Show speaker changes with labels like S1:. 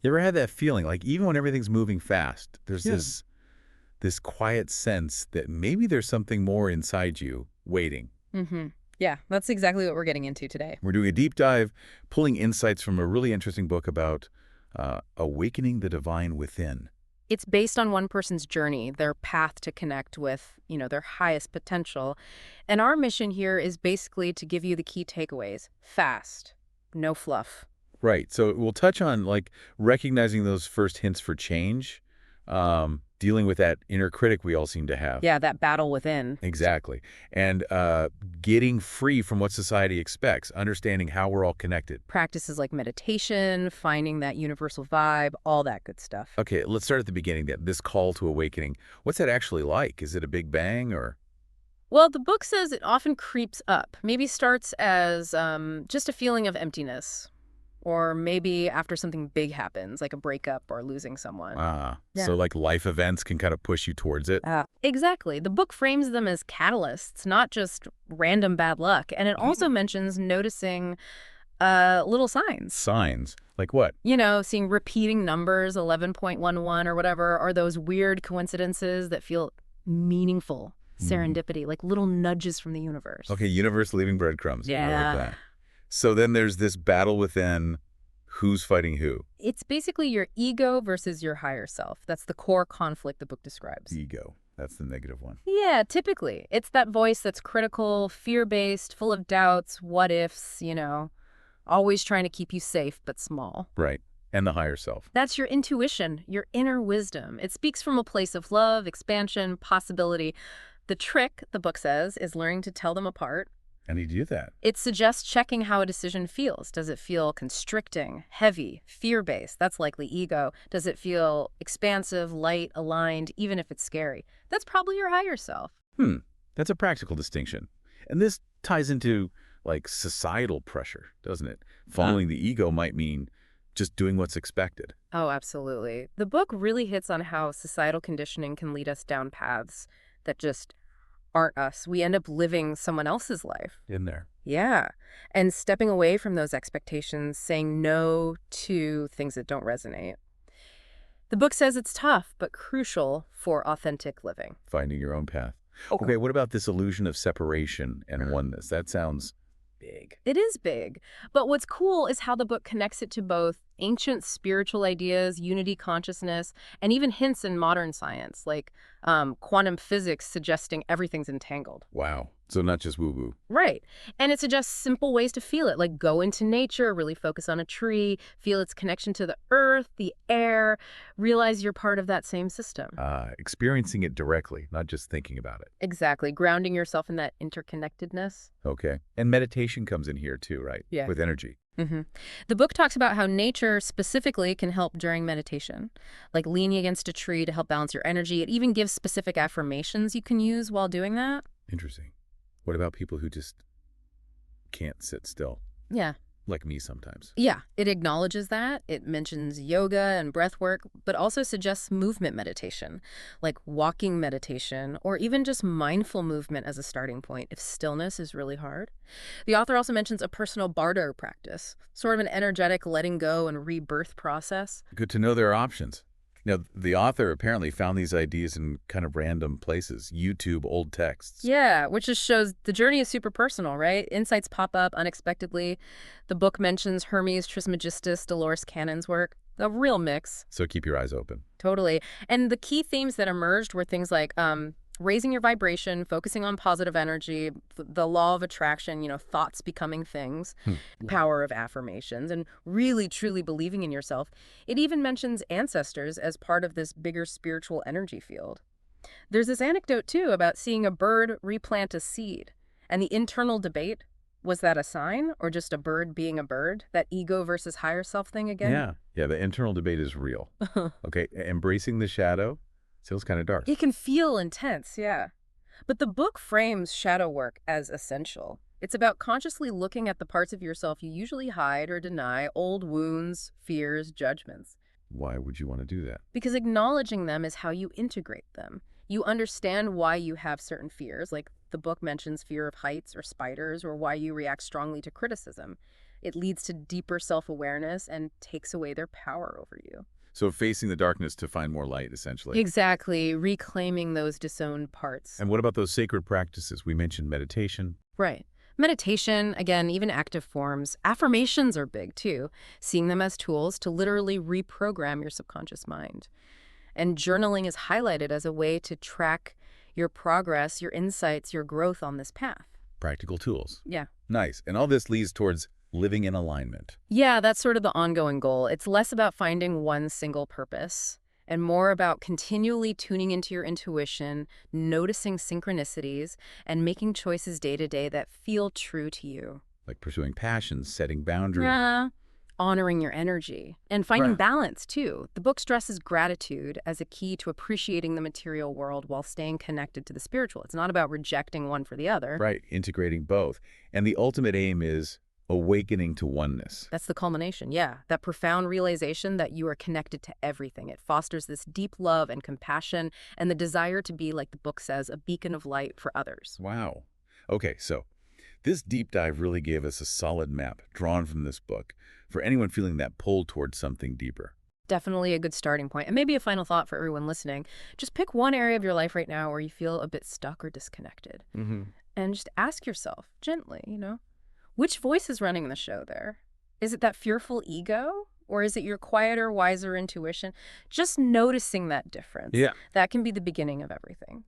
S1: You ever had that feeling, like even when everything's moving fast, there's
S2: Yeah.
S1: this quiet sense that maybe there's something more inside you waiting.
S2: Mm-hmm. Yeah, that's exactly what we're getting into today.
S1: We're doing a deep dive, pulling insights from a really interesting book about awakening the divine within.
S2: It's based on one person's journey, their path to connect with, their highest potential. And our mission here is basically to give you the key takeaways. Fast. No fluff.
S1: Right. So we'll touch on like recognizing those first hints for change, dealing with that inner critic we all seem to have.
S2: Yeah, that battle within.
S1: Exactly. And getting free from what society expects, understanding how we're all connected.
S2: Practices like meditation, finding that universal vibe, all that good stuff.
S1: Okay, let's start at the beginning. This call to awakening. What's that actually like? Is it a big bang or?
S2: Well, the book says it often creeps up. Maybe starts as just a feeling of emptiness. Or maybe after something big happens, like a breakup or losing someone.
S1: So like life events can kind of push you towards it?
S2: Exactly. The book frames them as catalysts, not just random bad luck. And it also mentions noticing little signs.
S1: Signs? Like what?
S2: Seeing repeating numbers, 11.11 or whatever, or those weird coincidences that feel meaningful. Serendipity, like little nudges from the universe.
S1: Okay, universe leaving breadcrumbs. I
S2: Yeah.
S1: like that. So then there's this battle within who's fighting who.
S2: It's basically your ego versus your higher self. That's the core conflict the book describes.
S1: Ego. That's the negative one.
S2: Yeah, typically. It's that voice that's critical, fear-based, full of doubts, what ifs, always trying to keep you safe but small.
S1: Right. And the higher self.
S2: That's your intuition, your inner wisdom. It speaks from a place of love, expansion, possibility. The trick, the book says, is learning to tell them apart.
S1: And you do that.
S2: It suggests checking how a decision feels. Does it feel constricting, heavy, fear-based? That's likely ego. Does it feel expansive, light, aligned, even if it's scary? That's probably your higher self.
S1: That's a practical distinction. And this ties into like societal pressure, doesn't it? Following the ego might mean just doing what's expected.
S2: Oh, absolutely. The book really hits on how societal conditioning can lead us down paths that just aren't us. We end up living someone else's life.
S1: In there.
S2: Yeah. And stepping away from those expectations, saying no to things that don't resonate. The book says it's tough, but crucial for authentic living.
S1: Finding your own path. Okay, what about this illusion of separation and oneness? That sounds big.
S2: It is big. But what's cool is how the book connects it to both ancient spiritual ideas, unity consciousness, and even hints in modern science, like quantum physics suggesting everything's entangled.
S1: Wow. So not just woo-woo.
S2: Right. And it suggests simple ways to feel it, like go into nature, really focus on a tree, feel its connection to the earth, the air, realize you're part of that same system.
S1: Experiencing it directly, not just thinking about it.
S2: Exactly. Grounding yourself in that interconnectedness.
S1: Okay. And meditation comes in here too, right?
S2: Yeah.
S1: With energy.
S2: The book talks about how nature specifically can help during meditation, like leaning against a tree to help balance your energy. It even gives specific affirmations you can use while doing that.
S1: Interesting. What about people who just can't sit still?
S2: Yeah.
S1: Like me sometimes.
S2: Yeah, it acknowledges that. It mentions yoga and breath work, but also suggests movement meditation, like walking meditation, or even just mindful movement as a starting point if stillness is really hard. The author also mentions a personal bardo practice, sort of an energetic letting go and rebirth process.
S1: Good to know there are options. Now, the author apparently found these ideas in kind of random places, YouTube, old texts.
S2: Yeah, which just shows the journey is super personal, right? Insights pop up unexpectedly. The book mentions Hermes Trismegistus, Dolores Cannon's work. A real mix.
S1: So keep your eyes open.
S2: Totally. And the key themes that emerged were things like raising your vibration, focusing on positive energy, the law of attraction, thoughts becoming things, power of affirmations, and really, truly believing in yourself. It even mentions ancestors as part of this bigger spiritual energy field. There's this anecdote, too, about seeing a bird replant a seed. And the internal debate, was that a sign or just a bird being a bird? That ego versus higher self thing again?
S1: Yeah, the internal debate is real. Okay, embracing the shadow feels kind of dark.
S2: It can feel intense, yeah. But the book frames shadow work as essential. It's about consciously looking at the parts of yourself you usually hide or deny, old wounds, fears, judgments.
S1: Why would you want to do that?
S2: Because acknowledging them is how you integrate them. You understand why you have certain fears, like the book mentions fear of heights or spiders, or why you react strongly to criticism. It leads to deeper self-awareness and takes away their power over you.
S1: So facing the darkness to find more light, essentially.
S2: Exactly, reclaiming those disowned parts.
S1: And what about those sacred practices? We mentioned meditation.
S2: Right. Meditation, again, even active forms. Affirmations are big too, seeing them as tools to literally reprogram your subconscious mind. And journaling is highlighted as a way to track your progress, your insights, your growth on this path.
S1: Practical tools.
S2: Yeah.
S1: Nice. And all this leads towards living in alignment.
S2: Yeah, that's sort of the ongoing goal. It's less about finding one single purpose and more about continually tuning into your intuition, noticing synchronicities, and making choices day to day that feel true to you.
S1: Like pursuing passions, setting boundaries.
S2: Yeah. Honoring your energy and finding
S1: Right.
S2: balance too. The book stresses gratitude as a key to appreciating the material world while staying connected to the spiritual. It's not about rejecting one for the other.
S1: Right. Integrating both. And the ultimate aim is awakening to oneness.
S2: That's the culmination, yeah. That profound realization that you are connected to everything. It fosters this deep love and compassion and the desire to be, like the book says, a beacon of light for others.
S1: Wow. Okay, so this deep dive really gave us a solid map drawn from this book for anyone feeling that pull towards something deeper.
S2: Definitely a good starting point. And maybe a final thought for everyone listening. Just pick one area of your life right now where you feel a bit stuck or disconnected. And just ask yourself gently, which voice is running the show there? Is it that fearful ego? Or is it your quieter, wiser intuition? Just noticing that difference.
S1: Yeah.
S2: That can be the beginning of everything.